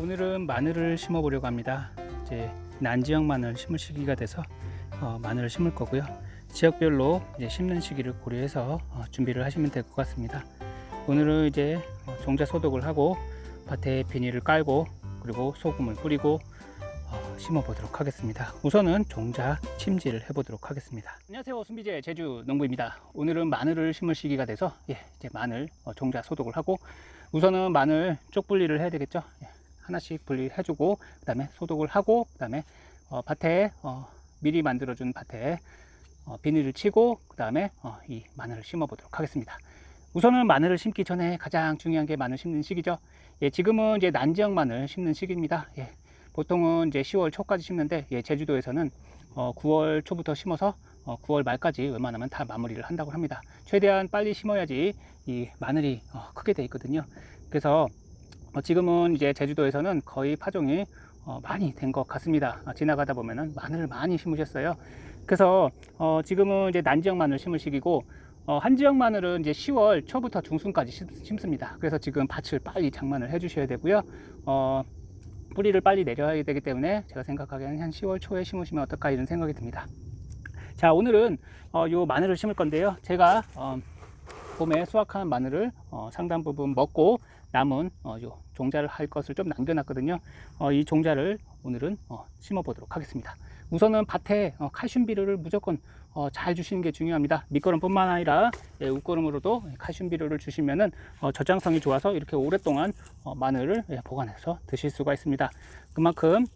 오늘은 마늘을 심어 보려고 합니다. 이제 난지형 마늘 심을 시기가 돼서 마늘을 심을 거고요. 지역별로 이제 심는 시기를 고려해서 준비를 하시면 될 것 같습니다. 오늘은 이제 종자 소독을 하고 밭에 비닐을 깔고 그리고 소금을 뿌리고 심어 보도록 하겠습니다. 우선은 종자 침지를 해 보도록 하겠습니다. 안녕하세요, 순비제 제주 농부입니다. 오늘은 마늘을 심을 시기가 돼서 이제 마늘 종자 소독을 하고 우선은 마늘 쪽 분리를 해야 되겠죠. 하나씩 분리해 주고 그 다음에 소독을 하고 그 다음에 밭에 미리 만들어 준 밭에 비닐을 치고 그 다음에 이 마늘을 심어 보도록 하겠습니다. 우선은 마늘을 심기 전에 가장 중요한 게 마늘 심는 시기죠. 지금은 이제 난지형 마늘 심는 시기입니다. 보통은 이제 10월 초까지 심는데 제주도에서는 9월 초부터 심어서 9월 말까지 웬만하면 다 마무리를 한다고 합니다. 최대한 빨리 심어야지 이 마늘이 크게 돼 있거든요. 그래서 지금은 이제 제주도에서는 거의 파종이 많이 된 것 같습니다. 지나가다 보면은 마늘을 많이 심으셨어요. 그래서 지금은 이제 난지형 마늘 심을 시기고 한지형 마늘은 이제 10월 초부터 중순까지 심습니다. 그래서 지금 밭을 빨리 장만을 해 주셔야 되고요. 뿌리를 빨리 내려야 되기 때문에 제가 생각하기에는 한 10월 초에 심으시면 어떨까 이런 생각이 듭니다. 자, 오늘은 요 마늘을 심을 건데요. 제가 봄에 수확한 마늘을 상당 부분 먹고 남은 요 종자를 할 것을 좀 남겨놨거든요. 이 종자를 오늘은 심어 보도록 하겠습니다. 우선은 밭에 칼슘 비료를 무조건 잘 주시는 게 중요합니다. 밑거름뿐만 아니라 웃거름으로도 칼슘 비료를 주시면은 저장성이 좋아서 이렇게 오랫동안 마늘을 보관해서 드실 수가 있습니다. 그만큼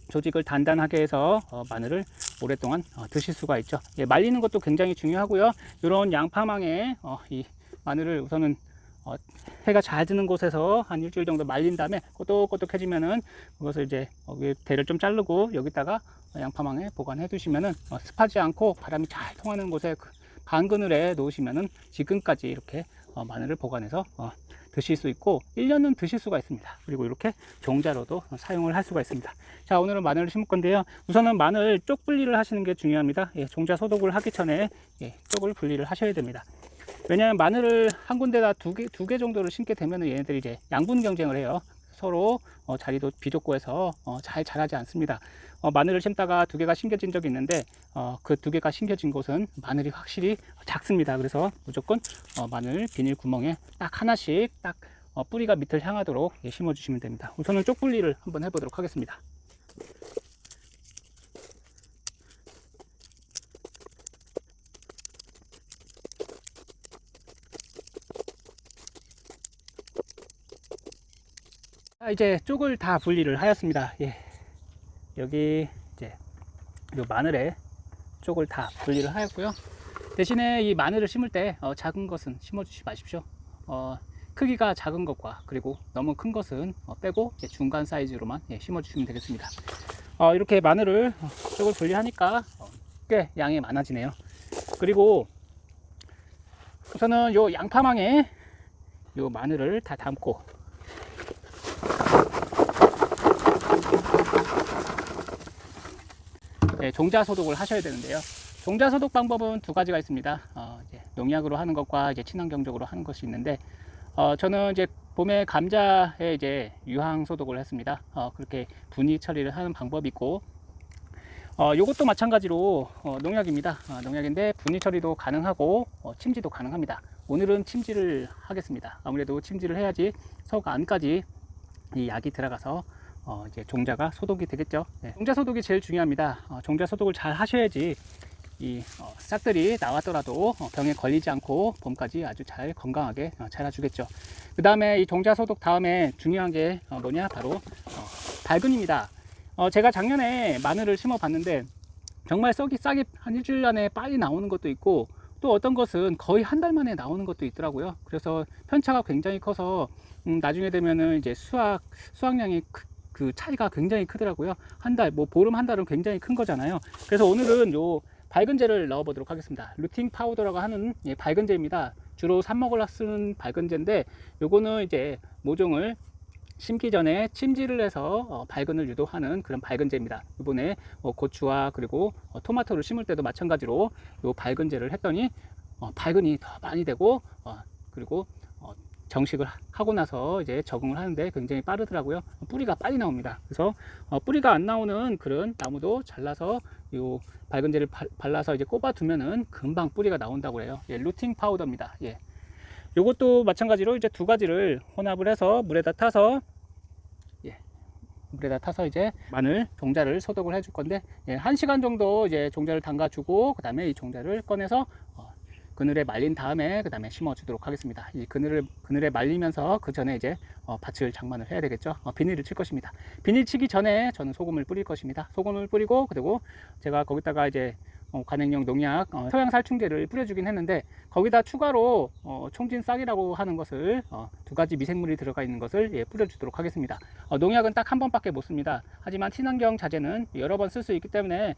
조직을 단단하게 해서 마늘을 오랫동안 드실 수가 있죠. 말리는 것도 굉장히 중요하고요. 이런 양파망에 이 마늘을 우선은 해가 잘 드는 곳에서 한 일주일 정도 말린 다음에 꼬독꼬독해지면은 그것을 이제 대를 좀 자르고 여기다가 양파망에 보관해 두시면은 습하지 않고 바람이 잘 통하는 곳에 반그늘에 놓으시면은 지금까지 이렇게 마늘을 보관해서 드실 수 있고 1년은 드실 수가 있습니다. 그리고 이렇게 종자로도 사용을 할 수가 있습니다. 자, 오늘은 마늘을 심을 건데요. 우선은 마늘 쪽 분리를 하시는 게 중요합니다. 종자 소독을 하기 전에 쪽을 분리를 하셔야 됩니다. 왜냐하면 마늘을 한 군데다 두 개 정도를 심게 되면 얘네들이 이제 양분 경쟁을 해요. 서로 자리도 비좁고 해서 잘 자라지 않습니다. 마늘을 심다가 두 개가 심겨진 적이 있는데 그 두 개가 심겨진 곳은 마늘이 확실히 작습니다. 그래서 무조건 마늘 비닐 구멍에 딱 하나씩 딱 뿌리가 밑을 향하도록 심어 주시면 됩니다. 우선은 쪽 분리를 한번 해 보도록 하겠습니다. 이제 쪽을 다 분리를 하였습니다. 여기 이제 요 마늘에 쪽을 다 분리를 하였고요. 대신에 이 마늘을 심을 때 작은 것은 심어 주시지 마십시오. 크기가 작은 것과 그리고 너무 큰 것은 빼고 중간 사이즈로만 심어 주시면 되겠습니다. 이렇게 마늘을 쪽을 분리하니까 꽤 양이 많아지네요. 그리고 우선은 요 양파망에 요 마늘을 다 담고 종자 소독을 하셔야 되는데요. 종자 소독 방법은 두 가지가 있습니다. 이제 농약으로 하는 것과 이제 친환경적으로 하는 것이 있는데, 저는 이제 봄에 감자에 이제 유황 소독을 했습니다. 그렇게 분리 처리를 하는 방법이 있고, 이것도 마찬가지로 농약입니다. 농약인데 분리 처리도 가능하고 침지도 가능합니다. 오늘은 침지를 하겠습니다. 아무래도 침지를 해야지 석 안까지 이 약이 들어가서 이제 종자가 소독이 되겠죠. 종자 소독이 제일 중요합니다. 종자 소독을 잘 하셔야지 이 싹들이 나왔더라도 병에 걸리지 않고 봄까지 아주 잘 건강하게 자라주겠죠. 그 다음에 이 종자 소독 다음에 중요한 게 뭐냐, 바로 발근입니다. 제가 작년에 마늘을 심어 봤는데 정말 싹이 한 일주일 안에 빨리 나오는 것도 있고 또 어떤 것은 거의 한 달 만에 나오는 것도 있더라고요. 그래서 편차가 굉장히 커서 나중에 되면은 이제 수확량이 그 차이가 굉장히 크더라고요. 한 달, 보름 한 달은 굉장히 큰 거잖아요. 그래서 오늘은 요 밝은제를 넣어 보도록 하겠습니다. 루팅 파우더라고 하는 밝은제입니다. 주로 삽목을 쓰는 밝은제인데 요거는 이제 모종을 심기 전에 침지를 해서 발근을 유도하는 그런 밝은제입니다. 이번에 고추와 그리고 토마토를 심을 때도 마찬가지로 요 밝은제를 했더니 발근이 더 많이 되고 그리고 정식을 하고 나서 이제 적응을 하는데 굉장히 빠르더라고요. 뿌리가 빨리 나옵니다. 그래서 뿌리가 안 나오는 그런 나무도 잘라서 요 밝은제를 발라서 이제 꼽아 두면은 금방 뿌리가 나온다고 해요. 예, 루팅 파우더입니다. 예. 요것도 마찬가지로 이제 두 가지를 혼합을 해서 물에다 타서 이제 마늘 종자를 소독을 해줄 건데, 예, 1시간 정도 이제 종자를 담가 주고 그 다음에 이 종자를 꺼내서 그늘에 말린 다음에 그 다음에 심어 주도록 하겠습니다. 이 그늘에 말리면서 그 전에 이제 밭을 장만을 해야 되겠죠. 비닐을 칠 것입니다. 비닐 치기 전에 저는 소금을 뿌릴 것입니다. 소금을 뿌리고, 그리고 제가 거기다가 이제 관행용 농약 토양살충제를 뿌려주긴 했는데, 거기다 추가로 총진싹이라고 하는 것을 두 가지 미생물이 들어가 있는 것을, 예, 뿌려주도록 하겠습니다. 농약은 딱 한 번밖에 못 씁니다. 하지만 친환경 자재는 여러 번 쓸 수 있기 때문에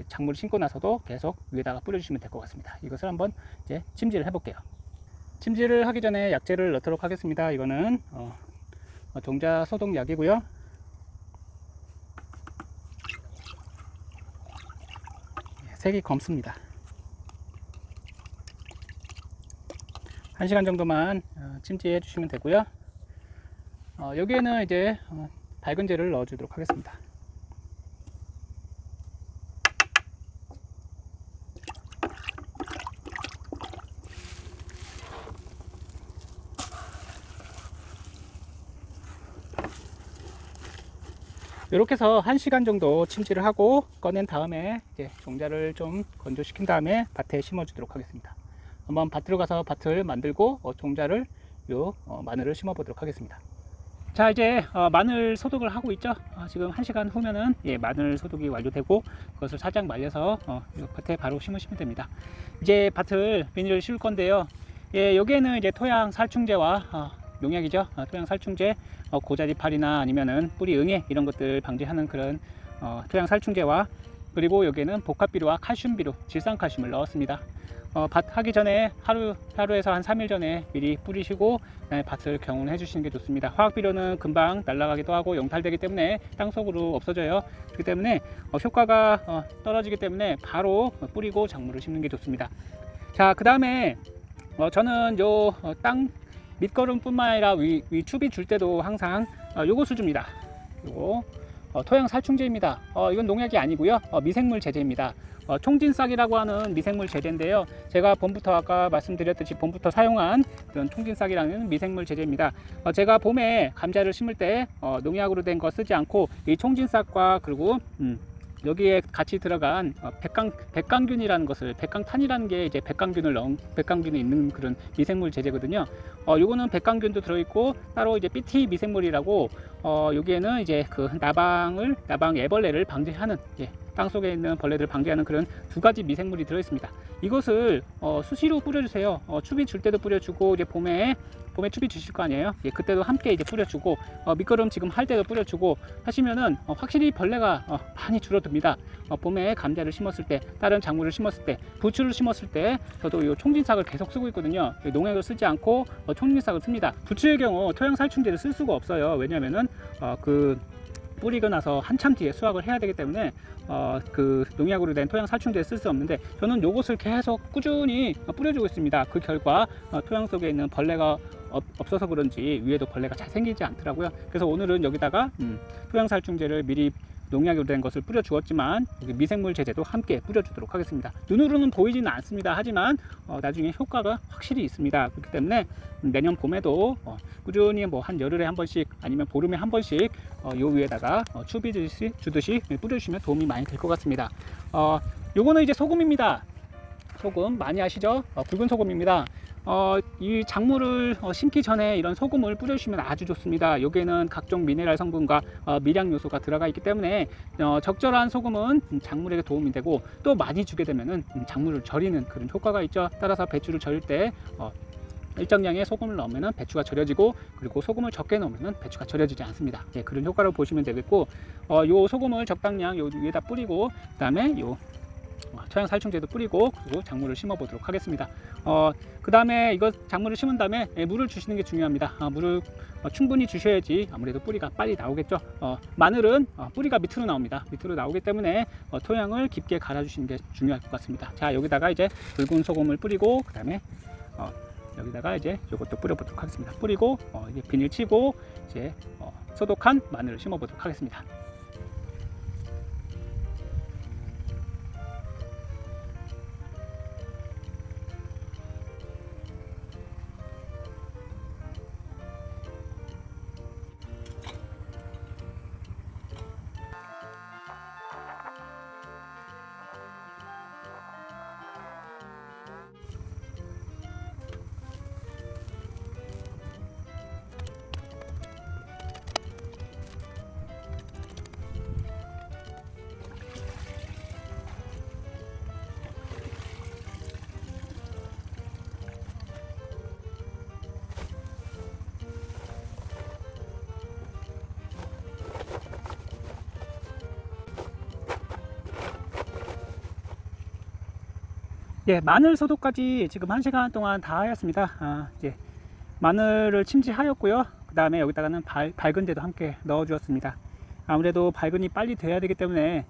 작물을 심고 나서도 계속 위에다가 뿌려주시면 될 것 같습니다. 이것을 한번 이제 침지를 해볼게요. 침지를 하기 전에 약재를 넣도록 하겠습니다. 이거는 종자 소독약이고요. 색이 검습니다. 1시간 정도만 침지해 주시면 되고요. 여기에는 이제 밝은제를 넣어 주도록 하겠습니다. 이렇게 해서 1시간 정도 침지를 하고 꺼낸 다음에 이제 종자를 좀 건조시킨 다음에 밭에 심어 주도록 하겠습니다. 한번 밭으로 가서 밭을 만들고 종자를 마늘을 심어 보도록 하겠습니다. 자, 이제 마늘 소독을 하고 있죠. 지금 1시간 후면은, 예, 마늘 소독이 완료되고 그것을 살짝 말려서 밭에 바로 심으시면 됩니다. 이제 밭을 비닐을 씌울 건데요. 예, 여기에는 이제 토양 살충제와 농약이죠. 토양 살충제, 고자리팔이나 아니면은 뿌리 응애 이런 것들 방지하는 그런 토양 살충제와, 그리고 여기에는 복합비료와 칼슘비료, 질산칼슘을 넣었습니다. 밭 하기 전에 하루에서 한 3일 전에 미리 뿌리시고 그다음에 밭을 경운해 주시는 게 좋습니다. 화학비료는 금방 날아가기도 하고 용탈되기 때문에 땅속으로 없어져요. 그렇기 때문에 효과가 떨어지기 때문에 바로 뿌리고 작물을 심는 게 좋습니다. 자, 그 다음에 저는 땅 밑거름 뿐만 아니라 위 추비 줄 때도 항상 요것을 줍니다. 요거 토양 살충제입니다. 이건 농약이 아니고요, 미생물 제제입니다. 총진싹이라고 하는 미생물 제제인데요, 제가 봄부터 아까 말씀드렸듯이 봄부터 사용한 그런 총진싹이라는 미생물 제제입니다. 제가 봄에 감자를 심을 때 농약으로 된 거 쓰지 않고 이 총진싹과, 그리고 여기에 같이 들어간 백강균이라는 것을, 백강탄이라는 게 이제 백강균이 있는 그런 미생물 제제거든요. 요거는 백강균도 들어있고, 따로 이제 BT 미생물이라고 여기에는 이제 그 나방 애벌레를 방지하는, 예, 땅 속에 있는 벌레들을 방지하는 그런 두 가지 미생물이 들어있습니다. 이것을 수시로 뿌려주세요. 추비 줄 때도 뿌려주고, 이제 봄에 추비 주실 거 아니에요. 예, 그때도 함께 이제 뿌려주고, 밑거름 지금 할 때도 뿌려주고 하시면은 확실히 벌레가 많이 줄어듭니다. 봄에 감자를 심었을 때, 다른 작물을 심었을 때, 부추를 심었을 때 저도 이 총진싹을 계속 쓰고 있거든요. 농약을 쓰지 않고 총진싹을 씁니다. 부추의 경우 토양 살충제를 쓸 수가 없어요. 왜냐하면은 뿌리고 나서 한참 뒤에 수확을 해야 되기 때문에 그 농약으로 된 토양 살충제를 쓸 수 없는데, 저는 요것을 계속 꾸준히 뿌려주고 있습니다. 그 결과 토양 속에 있는 벌레가 없어서 그런지 위에도 벌레가 잘 생기지 않더라고요. 그래서 오늘은 여기다가 토양 살충제를 미리 농약으로 된 것을 뿌려 주었지만 여기 미생물 제제도 함께 뿌려 주도록 하겠습니다. 눈으로는 보이지는 않습니다. 하지만 나중에 효과가 확실히 있습니다. 그렇기 때문에 내년 봄에도 꾸준히 뭐 한 열흘에 한 번씩 아니면 보름에 한 번씩 요 위에다가 추비 주듯이 뿌려 주시면 도움이 많이 될 것 같습니다. 요거는 이제 소금입니다. 소금 많이 아시죠? 굵은 소금입니다. 이 작물을 심기 전에 이런 소금을 뿌려주시면 아주 좋습니다. 여기에는 각종 미네랄 성분과 미량 요소가 들어가 있기 때문에 적절한 소금은 작물에게 도움이 되고, 또 많이 주게 되면은 작물을 절이는 그런 효과가 있죠. 따라서 배추를 절일 때 일정량의 소금을 넣으면 배추가 절여지고, 그리고 소금을 적게 넣으면 배추가 절여지지 않습니다. 예, 그런 효과를 보시면 되겠고, 요 소금을 적당량 요 위에다 뿌리고, 그 다음에 요 토양 살충제도 뿌리고, 그리고 작물을 심어 보도록 하겠습니다. 그 다음에 이거 작물을 심은 다음에 물을 주시는 게 중요합니다. 물을 충분히 주셔야지 아무래도 뿌리가 빨리 나오겠죠. 마늘은 뿌리가 밑으로 나옵니다. 밑으로 나오기 때문에 토양을 깊게 갈아 주시는 게 중요할 것 같습니다. 자, 여기다가 이제 굵은 소금을 뿌리고, 그 다음에 여기다가 이제 이것도 뿌려보도록 하겠습니다. 뿌리고 이제 비닐 치고 이제 소독한 마늘을 심어보도록 하겠습니다. 예, 마늘 소독까지 지금 1시간 동안 다 하였습니다. 이제 마늘을 침지하였고요. 그 다음에 여기다가는 밝은제도 함께 넣어 주었습니다. 아무래도 밝은이 빨리 돼야 되기 때문에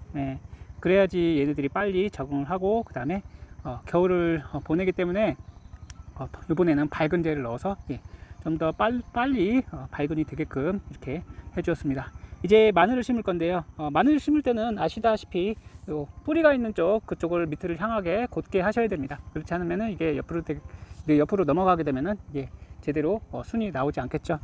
그래야지 얘네들이 빨리 적응을 하고 그 다음에 겨울을 보내기 때문에 이번에는 밝은제를 넣어서 좀 더 빨리 밝은이 되게끔 이렇게 해 주었습니다. 이제 마늘을 심을 건데요. 마늘을 심을 때는 아시다시피 요 뿌리가 있는 쪽 그쪽을 밑을 향하게 곧게 하셔야 됩니다. 그렇지 않으면은 이게 옆으로 넘어가게 되면은 이게 제대로 순이 나오지 않겠죠.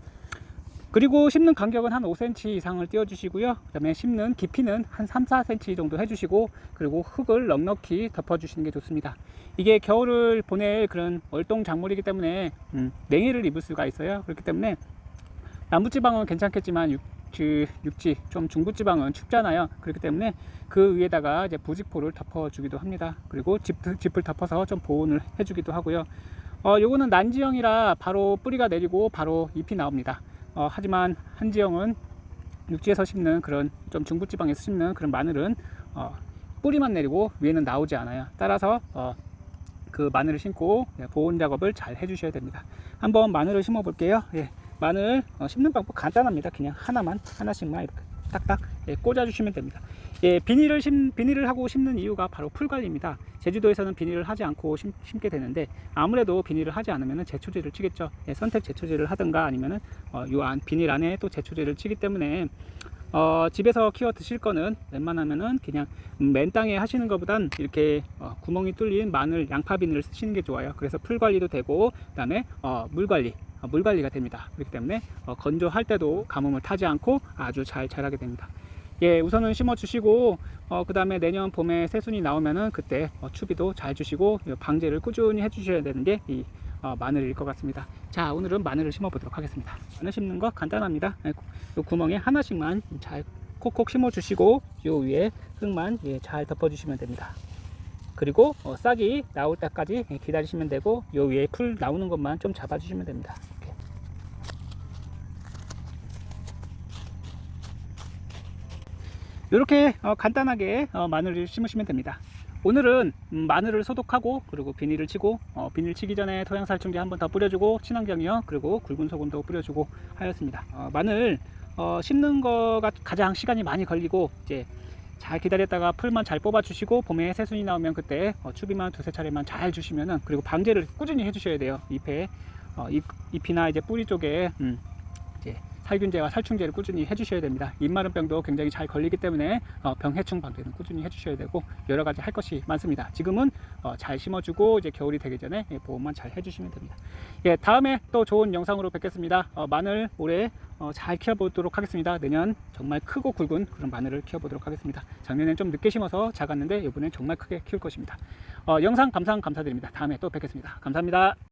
그리고 심는 간격은 한 5cm 이상을 띄워 주시고요. 그 다음에 심는 깊이는 한 3, 4cm 정도 해주시고, 그리고 흙을 넉넉히 덮어 주시는 게 좋습니다. 이게 겨울을 보낼 그런 월동 작물이기 때문에 냉해를 입을 수가 있어요. 그렇기 때문에 남부지방은 괜찮겠지만 육지 좀 중부지방은 춥잖아요. 그렇기 때문에 그 위에다가 이제 부직포를 덮어 주기도 합니다. 그리고 짚을 덮어서 좀 보온을 해 주기도 하고요. 요거는 난지형이라 바로 뿌리가 내리고 바로 잎이 나옵니다. 하지만 한지형은 육지에서 심는 그런 좀 중부지방에서 심는 그런 마늘은 뿌리만 내리고 위에는 나오지 않아요. 따라서 그 마늘을 심고 보온 작업을 잘 해주셔야 됩니다. 한번 마늘을 심어 볼게요. 마늘 심는 방법 간단합니다. 그냥 하나씩만 이렇게 딱딱 꽂아 주시면 됩니다. 비닐을 하고 심는 이유가 바로 풀 관리입니다. 제주도에서는 비닐을 하지 않고 심게 되는데, 아무래도 비닐을 하지 않으면 제초제를 치겠죠. 선택 제초제를 하든가 아니면은 비닐 안에 또 제초제를 치기 때문에 집에서 키워 드실 거는 웬만하면은 그냥 맨 땅에 하시는 것보단 이렇게 구멍이 뚫린 마늘 양파 비닐을 쓰시는 게 좋아요. 그래서 풀 관리도 되고, 그 다음에 물 관리가 됩니다. 그렇기 때문에 건조할 때도 가뭄을 타지 않고 아주 잘 자라게 됩니다. 우선은 심어 주시고 그 다음에 내년 봄에 새순이 나오면은 그때 추비도 잘 주시고 방제를 꾸준히 해 주셔야 되는 게 이 마늘일 것 같습니다. 자, 오늘은 마늘을 심어 보도록 하겠습니다. 마늘 심는 거 간단합니다. 요 구멍에 하나씩만 잘 콕콕 심어 주시고 요 위에 흙만 잘 덮어 주시면 됩니다. 그리고 싹이 나올 때까지 기다리시면 되고, 요 위에 풀 나오는 것만 좀 잡아 주시면 됩니다. 이렇게 간단하게 마늘을 심으시면 됩니다. 오늘은 마늘을 소독하고, 그리고 비닐을 치고, 비닐 치기 전에 토양살충제 한번 더 뿌려주고, 친환경이요, 그리고 굵은 소금도 뿌려주고 하였습니다. 마늘 심는 거가 가장 시간이 많이 걸리고, 이제 잘 기다렸다가 풀만 잘 뽑아 주시고, 봄에 새순이 나오면 그때 추비만 두세 차례만 잘 주시면은, 그리고 방제를 꾸준히 해 주셔야 돼요. 잎이나 이제 뿌리 쪽에 이제 살균제와 살충제를 꾸준히 해주셔야 됩니다. 잎마른병도 굉장히 잘 걸리기 때문에 병해충 방제는 꾸준히 해주셔야 되고, 여러 가지 할 것이 많습니다. 지금은 잘 심어주고 이제 겨울이 되기 전에 보온만 잘 해주시면 됩니다. 다음에 또 좋은 영상으로 뵙겠습니다. 마늘 올해 잘 키워보도록 하겠습니다. 내년 정말 크고 굵은 그런 마늘을 키워보도록 하겠습니다. 작년엔 좀 늦게 심어서 작았는데 이번엔 정말 크게 키울 것입니다. 영상 감상드립니다. 다음에 또 뵙겠습니다. 감사합니다.